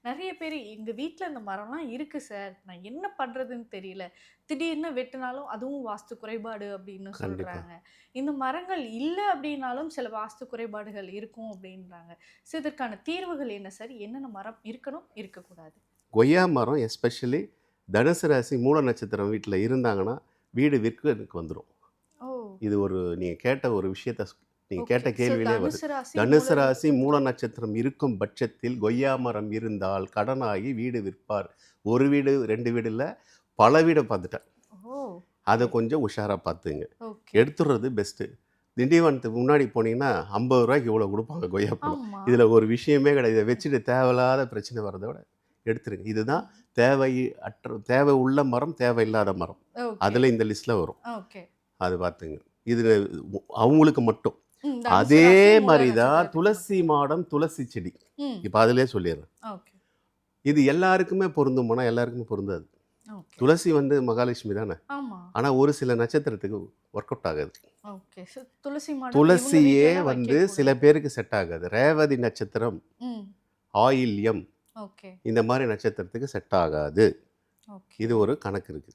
நெறைய பேரு எங்க வீட்ல இந்த மரம்லாம் இருக்கு சார். நான் என்ன பண்றதுன்னு தெரியல. திடீர்னு வெட்டுனாலும் அதுவும் வாஸ்து குறைபாடு அப்படின்னு கண்டிப்பா. சொல்றாங்க. இந்த மரங்கள் இல்ல அப்படின்னாலும் சில வாஸ்து குறைபாடுகள் இருக்கும் அப்படின்றாங்க. ஸோ இதற்கான தீர்வுகள் என்ன சார்? என்னென்ன மரம் இருக்கணும், இருக்கக்கூடாது? கொய்யா மரம் எஸ்பெஷலி தனுசு ராசி மூல நட்சத்திரம் வீட்ல இருந்தாங்கன்னா, வீடு விற்கிறதுக்கு வந்துரும். ஓ! இது ஒரு நீங்க கேட்ட ஒரு விஷயத்த நீங்க ஓகே. கேட்ட ஸோ கேள்வியிலே வருது. தனுசு ராசி, மூல தனுசு ராசி மூல நட்சத்திரம். நட்சத்திரம் இருக்கும் பட்சத்தில் கொய்யா மரம் இருந்தால் கடனாகி வீடு விற்பார். 1 வீடு, 2 வீடு இல்ல, பல வீட பார்த்துட்டேன். ஓ! அத ஓகே, கொஞ்சம் உஷாரா பார்த்துங்க. ஓகே. எடுத்துடுறது பெஸ்ட்டு. திண்டிவனத்துக்கு முன்னாடி போனீங்கன்னா, ரூ. 50க்கு இவ்வளோ குடுப்பாங்க கொய்யாப்பழம். ஆமா. இதில ஒரு விஷயமே கிடையாது. இத வச்சுட்டு தேவையில்லாத பிரச்சனை வரத விட எடுத்துருங்க. இதுதான் தேவை உள்ள மரம், தேவையில்லாத மரம். ஓகே, அதில இந்த லிஸ்ட்ல வரும். ஓகே. அது பார்த்துங்க. இதுல அவங்களுக்கு மட்டும். தனுசு அதே ராசி, மூல மாரி தான் நட்சத்திரத்துக்கு துளசி மட்டும். மாடம், துளசி செடி. ம். இப்ப அதிலேயே சொல்லிர்றேன். ஓகே, இது எல்லாருக்குமே பொருந்துமானா, எல்லாருக்குமே பொருந்தாது. ஓகே. துளசி வந்து மகாலட்சுமி தானே! ஆமா. ஆனா ஒரு சில நட்சத்திரத்துக்கு ஒர்க் அவுட் ஆகாது. ஓகே. துளசி மாடம் இவங்க துளசியே வீட்லலாம் வந்து சில வைக்கக்கூடாது. பேருக்கு செட் ஆகாது. ரேவதி நட்சத்திரம், ம். ஆயில்யம் ஓகே, இந்த மாரி நட்சத்திரத்துக்கு செட் ஆகாது. ஓகே. இது ஒரு கணக்கு இருக்கு.